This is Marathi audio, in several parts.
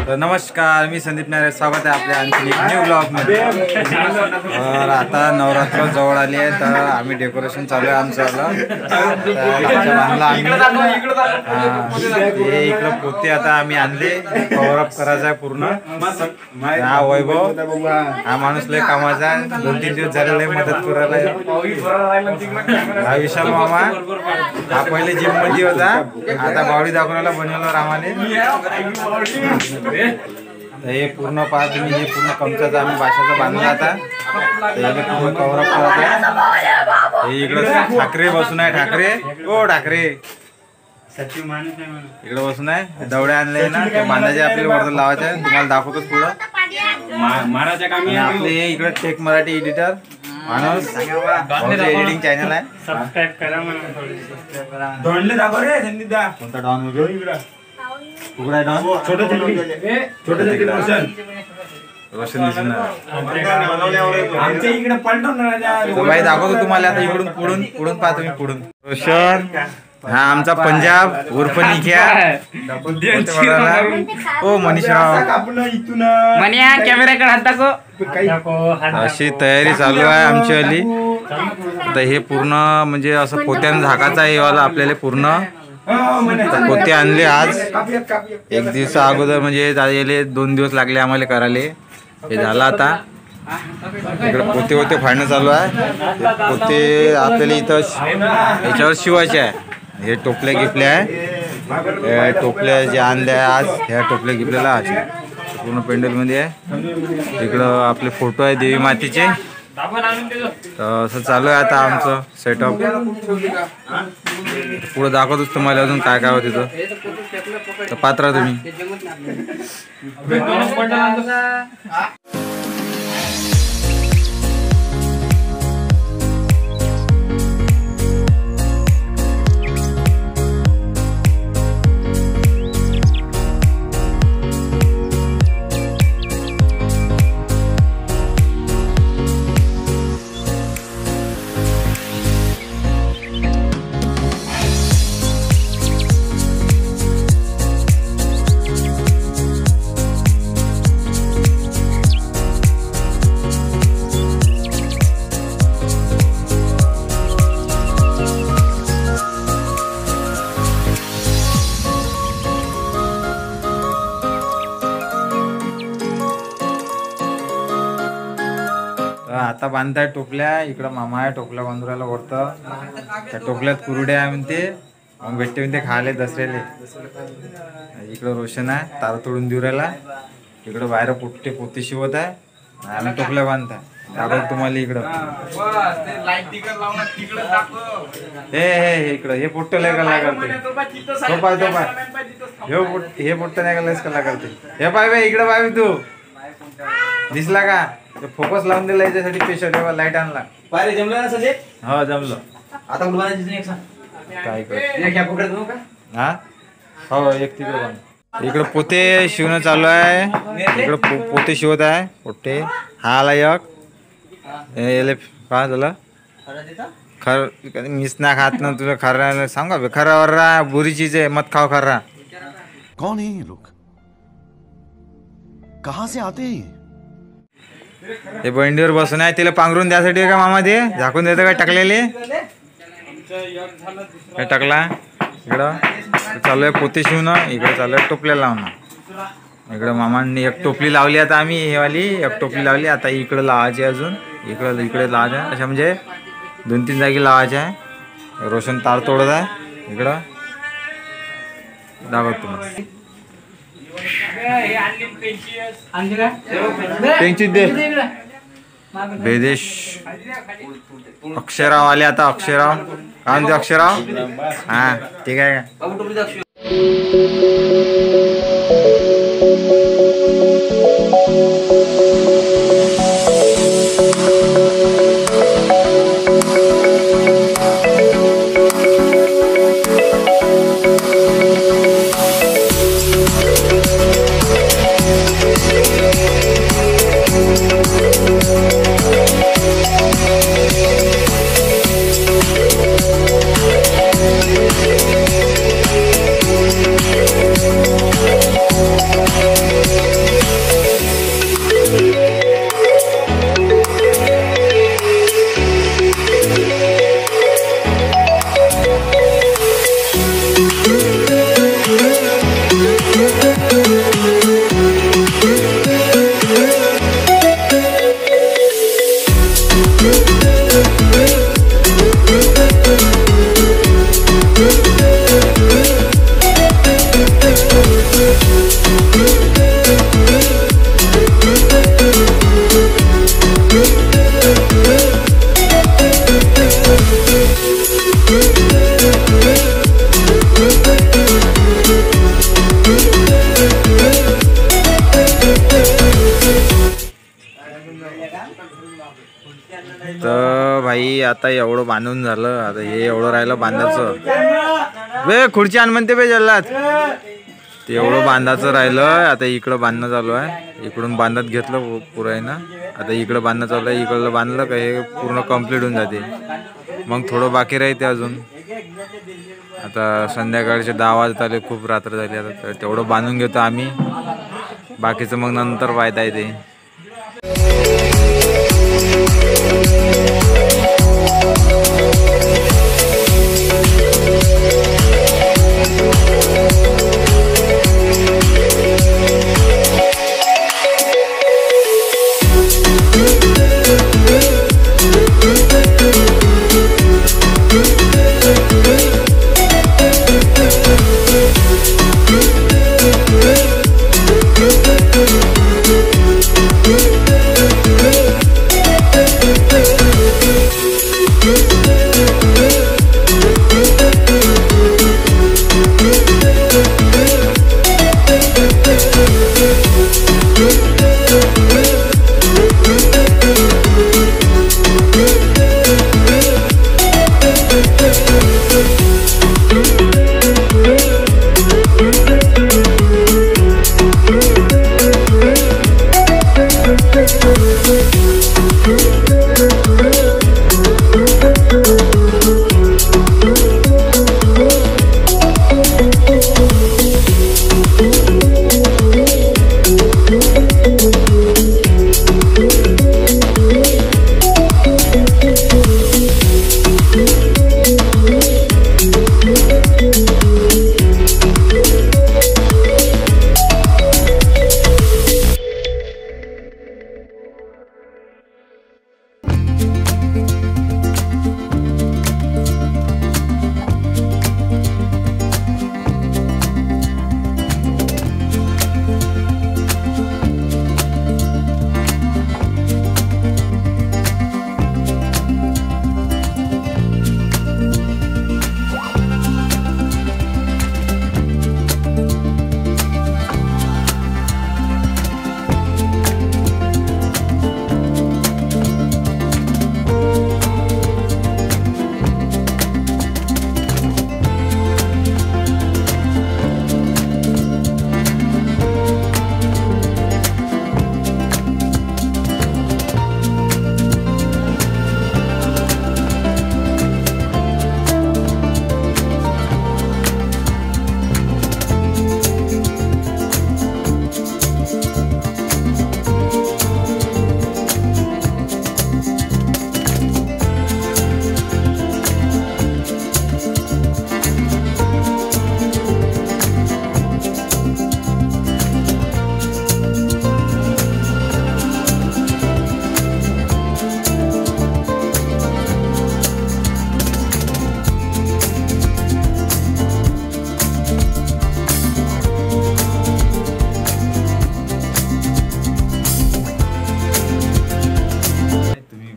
तर नमस्कार, मी संदीप नारे, स्वागत आहे आपल्या आणखी एक न्यू ब्लॉगमध्ये। तर आता नवरात्र जवळ आली आहे, तर आम्ही डेकोरेशन चालू आहे आमचं। इकडं पोते आता आम्ही आणले, कव्हरअप करायचं आहे पूर्ण। हा वैभव, हा माणूस लय कामाचा आहे, 2-3 दिवस झाले लय मदत करायला। हा विशाल मामा, हा पहिले जिम मध्ये होता, आता बावडी दाखवण्याला बनवलं रामाने। हे पूर्ण पाच तुम्ही, हे पूर्ण कमचाचं आम्ही भाषाचं बांधलं आता, पूर्ण कव्हरअप करत। हे इकडं ठाकरे बसून आहे, ठाकरे ओ ठाकरे इकडे बसून आहे, दवड्या आणले ना, ते बांधायचे आपल्याला वरती लावायचे आहे, तुम्हाला दाखवतोच पुढं। आपले इकडे टेक मराठी एडिटर माणूस, एडिटिंग चॅनल आहे, सबस्क्राइब करा म्हणून। डॉनले दाखव रे संदीप दा, कोणता डॉन वगैरे उघडा डॉन, छोटे रोशन दिसून आमच्या इकडे पलटून बाई दाखवतो तुम्हाला आता। इकडून पुढून पाहा तुम्ही, पुढून रोशन, हा आमचा पंजाब उर्फ निख्या, ओ मनीषराव, कॅमेराकडे हात दाखव। अशी तयारी चालू आहे आमची वाली। तर हे पूर्ण म्हणजे असं पोत्यानं झाकायचं आहे वाला आपल्याला पूर्ण। पोते आणले आज, 1 दिवसा अगोदर, म्हणजे 2 दिवस लागले आम्हाला करायला। हे झालं आता, इकडे पोते फाडणं चालू आहे। पोते आपल्याला इथं याच्यावर शिवायचे आहे। हे टोपल्या गिपल्या आहे, टोपल्या जे आणल्या आज, ह्या टोपल्या गिपल्याला आज पूर्ण पेंडलमध्ये आहे। इकडं आपले फोटो आहे देवी मातेचे। तर असं चालू आहे आता आमचं सेटअप। पुढे दाखवतोच तुम्हाला अजून काय काय होतं तिथं, तर पात्रा तुम्ही। आता बांधताय टोपल्या, इकडं मामा आहे टोपल्या बांधुरायला वरतं। त्या टोपल्यात कुरड्या आहे म्हणते, मग भेटते म्हणते खायला दसऱ्याले। इकडं रोशन आहे तार तोडून देऊरायला, इकडं बाहेर पोते शिवत आहे, आम्ही टोपल्या बांधताय। दाखवतो तुम्हाला इकडं। हे इकडं हे पोट्ट लय कला करते, तो पाय हे पोट्ट नाही कलाच कला करते। हे पाय बाई इकडं पाय, तू दिसला का? फोकस लावून दिला याच्यासाठी, स्पेशल लाईट आणला। पायरे जमलं ना सजे? हो जमलं। आता काय कर, हा हो एक तिकडे इकडे पोते शिवणं चालू आहे। इकडे पोते शिवत आहे पोट्टे। हा आला एक काय झालं, खर मीच ना खात ना, तुला खरा सांगा खरा वर बुरी चीज आहे, मत खाओ खर्रा। कौन है ये लोग, कहां से आते हैं? हे बंडीवर बसून आहे, तिला पांघरून द्यासाठी का मामा, ते झाकून देतं काय टाकलेले, काय टाकला। इकडं चालू आहे पोते शिवणं, इकडे चालू आहे टोपल्या लावणं। इकडं मामांनी एक टोपली लावली, आता आम्ही हे वाली एक टोपली लावली, आता इकडे लावायची अजून, इकडे लावायचं आहे, अशा म्हणजे 2-3 जागी लावायचे आहे। रोशन तार तोडत आहे, इकडं दाखवत तुम्हाला। दे बेदेश अक्षराव आले आता, अक्षराव काय म्हणते अक्षराव, हा ठीक आहे का? भाई आता एवढं बांधून झालं, आता हे एवढं राहिलं बांधायचं. बे खुर्ची आण म्हणते बे जल्लात. ते एवढं बांधायचं राहिलं, आता इकडं बांधणं चालू आहे. इकडून बांधत घेतलं पुरं आहे ना, आता इकडं बांधणं चालू आहे. इकडलं बांधलं का हे पूर्ण कंप्लीट होऊन जाते. मग थोडं बाकी राहते अजून. आता संध्याकाळचे 10 वाजत आले, खूप रात्र झाली. आता तेवढं बांधून घेतो आम्ही, बाकीचं मग नंतर वायदा येते.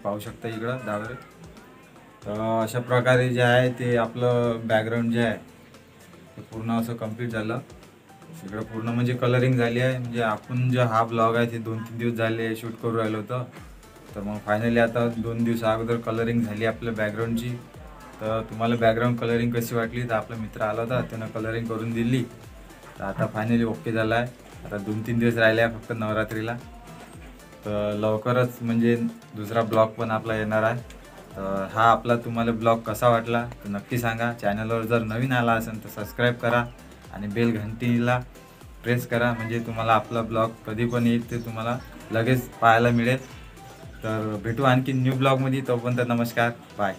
पाहू शकता इकडं दावरे. तर अशा प्रकारे जे आहे ते आपलं बॅकग्राऊंड जे आहे ते पूर्ण असं कंप्लीट झालं. इकडं पूर्ण म्हणजे कलरिंग झाली आहे. म्हणजे आपण जे हा ब्लॉग आहे ते 2-3 दिवस झाले शूट करू राहिलो होतं. तर मग फायनली आता 2 दिवस अगोदर कलरिंग झाली आपल्या बॅकग्राऊंडची. तर तुम्हाला बॅकग्राऊंड कलरिंग कशी वाटली, तर आपला मित्र आला होता त्यानं कलरिंग करून दिली. तर आता फायनली ओके झाला आहे. आता 2-3 दिवस राहिले आहे फक्त नवरात्रीला. तर लवकरच म्हणजे दुसरा ब्लॉग पण आपला येणार आहे. तर हा आपला तुम्हाला ब्लॉग कसा वाटला तर नक्की सांगा. चॅनलवर जर नवीन आला असेल तर सबस्क्राईब करा आणि बेल घंटीला प्रेस करा, म्हणजे तुम्हाला आपला ब्लॉग कधी पण येईल ते तुम्हाला लगेच पाहायला मिळेल. तर भेटू आणखी न्यू ब्लॉगमध्ये. तोपर्यंत नमस्कार, बाय.